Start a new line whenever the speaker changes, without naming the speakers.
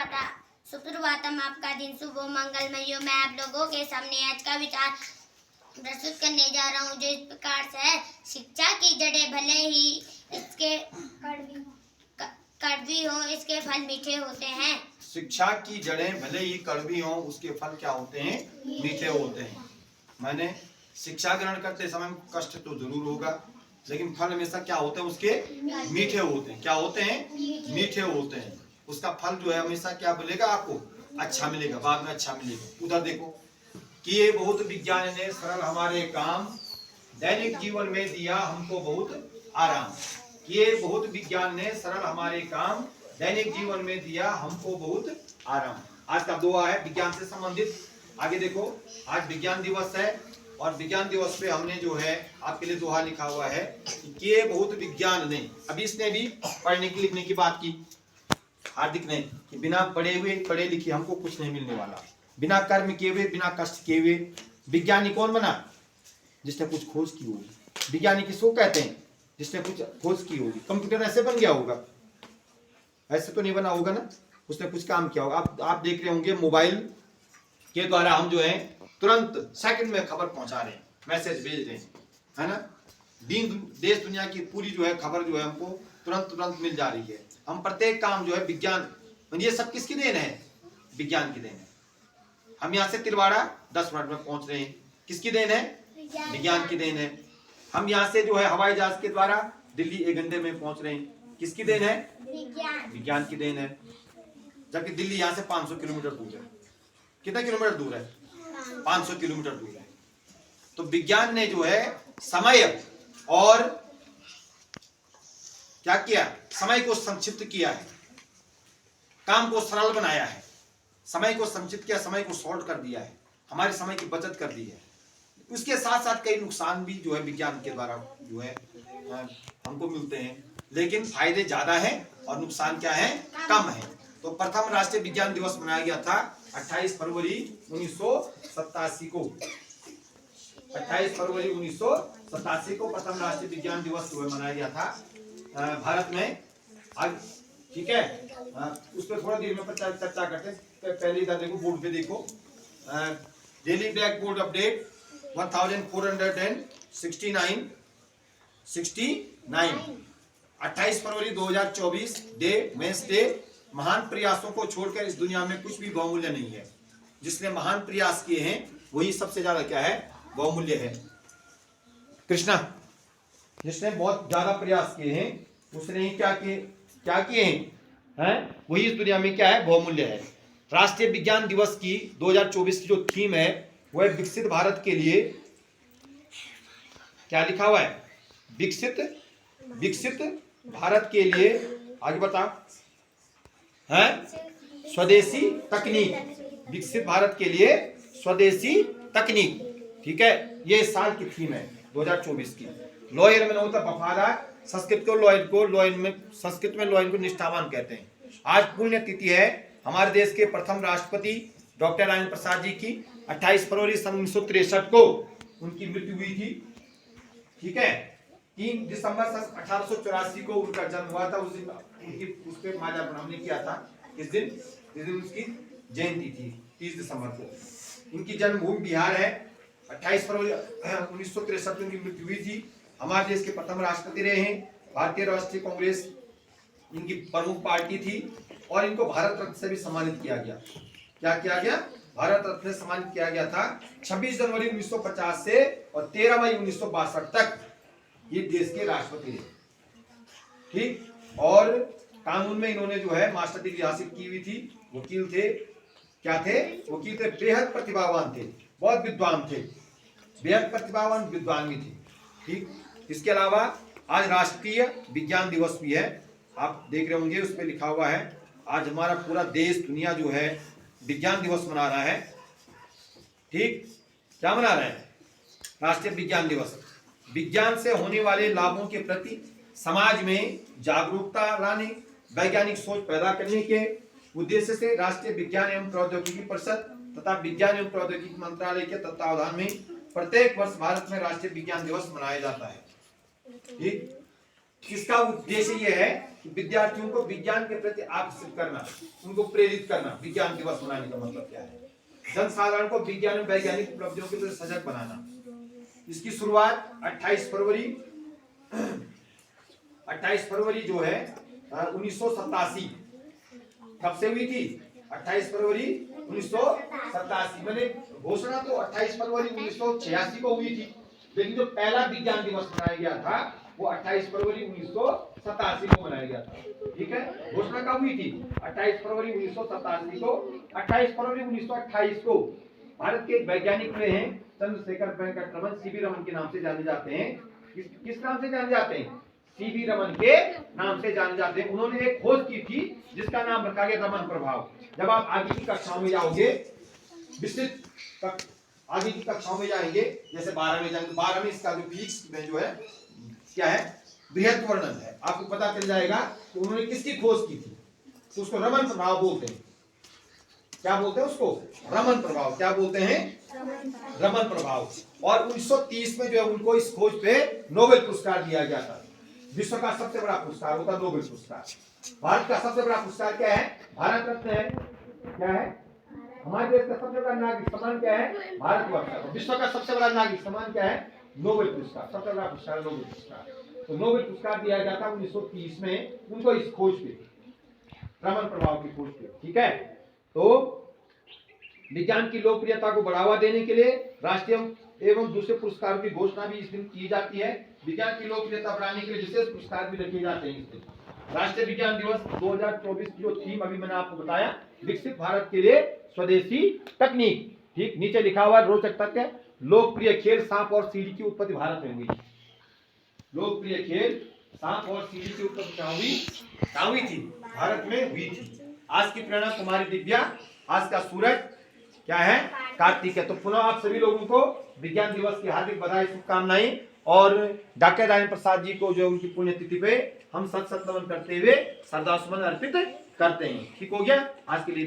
सुप्रभातम। आपका दिन शुभ हो, मंगलमय हो। मैं आप लोगों के सामने आज का विचार प्रस्तुत करने जा रहा हूँ, जो इस प्रकार से है। शिक्षा की जड़ें भले ही इसके कड़वी हो, इसके फल मीठे होते हैं।
शिक्षा की जड़ें भले ही कड़वी हों, उसके फल क्या होते हैं? मीठे होते हैं। मैंने शिक्षा ग्रहण करते समय कष्ट तो जरूर होगा, लेकिन फल हमेशा क्या होते हैं? उसके मीठे होते हैं। क्या होते हैं? मीठे होते हैं। उसका फल जो है हमेशा क्या मिलेगा आपको? अच्छा मिलेगा, बाद में अच्छा मिलेगा। उधर देखो कि ये बहुत विज्ञान ने सरल हमारे काम, दैनिक जीवन में दिया हमको बहुत आराम। ये बहुत विज्ञान ने सरल हमारे काम, दैनिक जीवन में दिया हमको बहुत आराम। आज का दोहा है विज्ञान से संबंधित। आगे देखो, आज विज्ञान दिवस है और विज्ञान दिवस पे हमने जो है आपके लिए दोहा लिखा हुआ है कि ये बहुत विज्ञान ने, अभी इसने भी पढ़ने की लिखने की बात की, हार्दिक ने, कि बिना पढ़े लिखे हमको कुछ नहीं मिलने वाला। बिना कर्म किए हुए, बिना कष्ट किए हुए विज्ञानी कौन बना? जिसने कुछ खोज की होगी। विज्ञानी किसको कहते हैं? जिसने कुछ खोज की होगी। कंप्यूटर ऐसे बन गया होगा? ऐसे तो नहीं बना होगा ना, उसने कुछ काम किया होगा। आप देख रहे होंगे मोबाइल के द्वारा हम जो है तुरंत सेकंड में खबर पहुंचा रहे हैं, मैसेज भेज रहे हैं, है ना। देश दुनिया की पूरी जो है खबर जो है हमको तुरंत मिल जा रही है। हम प्रत्येक काम जो है विज्ञान, ये सब किसकी देन है? विज्ञान की देन है। हम यहाँ से तिलवाड़ा 10 मिनट में पहुंच रहे हैं, किसकी देन है? विज्ञान की देन है। हम यहाँ से जो है हवाई जहाज के द्वारा दिल्ली 1 घंटे में पहुंच रहे हैं, किसकी देन है? विज्ञान की देन है। जबकि दिल्ली यहाँ से 500 किलोमीटर दूर है। कितना किलोमीटर दूर है? 500 किलोमीटर दूर है। तो विज्ञान ने जो है समय और क्या किया? समय को संक्षिप्त किया है, काम को सरल बनाया है, समय को संक्षिप्त किया, समय को शॉर्ट कर दिया है, हमारे समय की बचत कर दी है। उसके साथ साथ कई नुकसान भी जो है विज्ञान के द्वारा जो है हमको मिलते हैं, लेकिन फायदे ज्यादा है और नुकसान क्या है? कम है। तो प्रथम राष्ट्रीय विज्ञान दिवस मनाया गया था 28 फरवरी 1987 को। 28 फरवरी 1987 को प्रथम राष्ट्रीय विज्ञान दिवस जो है मनाया गया था भारत में। आज ठीक है, उस पर थोड़ा देर में चर्चा करते हैं। पहले इधर देखो, बोर्ड पे देखो, डेली ब्लैक बोर्ड अपडेट 1469 28 फरवरी 2024 डे वेंसडे। महान प्रयासों को छोड़कर इस दुनिया में कुछ भी बहुमूल्य नहीं है। जिसने महान प्रयास किए हैं वही सबसे ज्यादा क्या है? बहुमूल्य है। कृष्णा, जिसने बहुत ज्यादा प्रयास किए हैं उसने ही क्या किए हैं? वही इस दुनिया में क्या है? बहुमूल्य है। राष्ट्रीय विज्ञान दिवस की 2024 की जो थीम है वो है विकसित भारत के लिए। क्या लिखा हुआ है? विकसित भारत के लिए, आगे बता, है स्वदेशी तकनीक। विकसित भारत के लिए स्वदेशी तकनीक, ठीक है। ये इस साल की थीम है 2024 की। लॉयल में होता वफादार, संस्कृत में लॉयल को निष्ठावान कहते हैं। आज पुण्य तिथि है हमारे देश के प्रथम राष्ट्रपति डॉक्टर राजेंद्र प्रसाद जी की। 28 फरवरी सन 1963 को उनकी मृत्यु हुई थी, ठीक है। 3 दिसंबर सन 1884 को उनका जन्म हुआ था। उस दिन उस पर माल्यार्पण हमने किया था। इस दिन उसकी जयंती थी 30 दिसंबर को। इनकी जन्मभूमि बिहार है। 28 फरवरी 1963 में उनकी मृत्यु हुई थी। हमारे देश के प्रथम राष्ट्रपति रहे हैं। भारतीय राष्ट्रीय कांग्रेस इनकी प्रमुख पार्टी थी और इनको भारत रत्न से भी सम्मानित किया गया। क्या किया गया? भारत रत्न से सम्मानित किया गया था। 26 जनवरी 1950 से और 13 मई 1962 तक ये देश के राष्ट्रपति रहे, ठीक। और कानून में इन्होंने जो है मास्टर डिग्री हासिल की हुई थी। वकील थे, क्या थे? वकील थे। बेहद प्रतिभावान थे, बहुत विद्वान थे, बेहद प्रतिभावान विद्वान भी थे, ठीक। इसके अलावा आज राष्ट्रीय विज्ञान दिवस भी है। आप देख रहे होंगे उस पर लिखा हुआ है आज हमारा पूरा देश दुनिया जो है विज्ञान दिवस मना रहा है, ठीक। क्या मना रहा है? राष्ट्रीय विज्ञान दिवस। विज्ञान से होने वाले लाभों के प्रति समाज में जागरूकता लाने, वैज्ञानिक सोच पैदा करने के उद्देश्य से राष्ट्रीय विज्ञान एवं प्रौद्योगिकी परिषद तथा विज्ञान एवं प्रौद्योगिकी मंत्रालय के तत्वावधान में प्रत्येक वर्ष भारत में राष्ट्रीय विज्ञान दिवस मनाया जाता है, ठीक। इसका उद्देश्य यह है कि विद्यार्थियों को विज्ञान के प्रति आकर्षित करना, उनको प्रेरित करना। विज्ञान दिवस मनाने का मतलब क्या है? जनसाधारण को विज्ञान और वैज्ञानिक उपलब्धियों के प्रति सजग बनाना। इसकी शुरुआत 28 फरवरी जो है 1987 कब से हुई थी? 28 फरवरी 1987। मैंने घोषणा तो 28 फरवरी 1986 को हुई थी, लेकिन जो पहला विज्ञान दिवस मनाया गया था वो 28 फरवरी 1987 को मनाया गया था। ठीक है, घोषणा कब हुई थी? 28 फरवरी 1987 को। 28 फरवरी 1928 को भारत के एक वैज्ञानिक हुए हैं चंद्रशेखर वेंकट रमन, सीवी रमन के नाम से जाने जाते हैं। किस नाम से जाने जाते हैं? सीवी रमन के नाम से जाने जाते हैं। उन्होंने एक खोज की थी जिसका नाम रखा गया रमन प्रभाव। जब आप आगे की कक्षाओं में जाओगे, विस्तृत आगे की कक्षाओं में जाएंगे, जैसे 12 में जाएंगे, 12 में इसका जो फिजिक्स में जो है क्या है, बृहद वर्णन है, आपको पता चल जाएगा कि उन्होंने किसकी खोज की थी। तो उसको रमन प्रभाव बोलते हैं। क्या बोलते हैं उसको? रमन प्रभाव। क्या बोलते हैं? रमन प्रभाव। और 1930 में जो है उनको इस खोज पे नोबेल पुरस्कार दिया गया था। विश्व का सबसे बड़ा पुरस्कार होता है नोबेल पुरस्कार। भारत का सबसे बड़ा पुरस्कार क्या है? भारत रत्न है। क्या है? हमारे देश का सबसे बड़ा नागरिक सम्मान क्या है? भारतवर्ष। विश्व का सबसे बड़ा नागरिक सम्मान क्या है? नोबेल पुरस्कार। सबसे बड़ा पुरस्कार नोबेल पुरस्कार। तो नोबेल पुरस्कार दिया गया था 1930 में उनको इस खोज पे, रमन प्रभाव की खोज पे। ठीक है, तो विज्ञान की लोकप्रियता को बढ़ावा देने के लिए राष्ट्रीय एवं दूसरे पुरस्कारों की घोषणा भी इस दिन की जाती है। विज्ञान की लोकप्रियता बढ़ाने के लिए विशेष पुरस्कार भी रखे जाते हैं इस दिन। राष्ट्रीय विज्ञान दिवस 2024 की जो थीम अभी मैंने आपको बताया, विकसित भारत के लिए स्वदेशी तकनीक। ठीक, नीचे लिखा हुआ रोचक तथ्य, लोकप्रिय खेल सांप और सीढ़ी की उत्पत्ति भारत में हुई। लोकप्रिय खेल सांप और सीढ़ी की उत्पत्ति कहाँ हुई थी? भारत में हुई थी। आज की प्रेरणा तुम्हारी दिव्या, आज का सूरज क्या है? कार्तिक है। तो पुनः आप सभी लोगों को विज्ञान दिवस की हार्दिक बधाई, शुभकामनाएं। और डॉक्टर राजेंद्र प्रसाद जी को जो उनकी पुण्यतिथि पे हम सत नमन करते हुए श्रद्धासुमन अर्पित करते हैं। ठीक हो गया आज के लिए।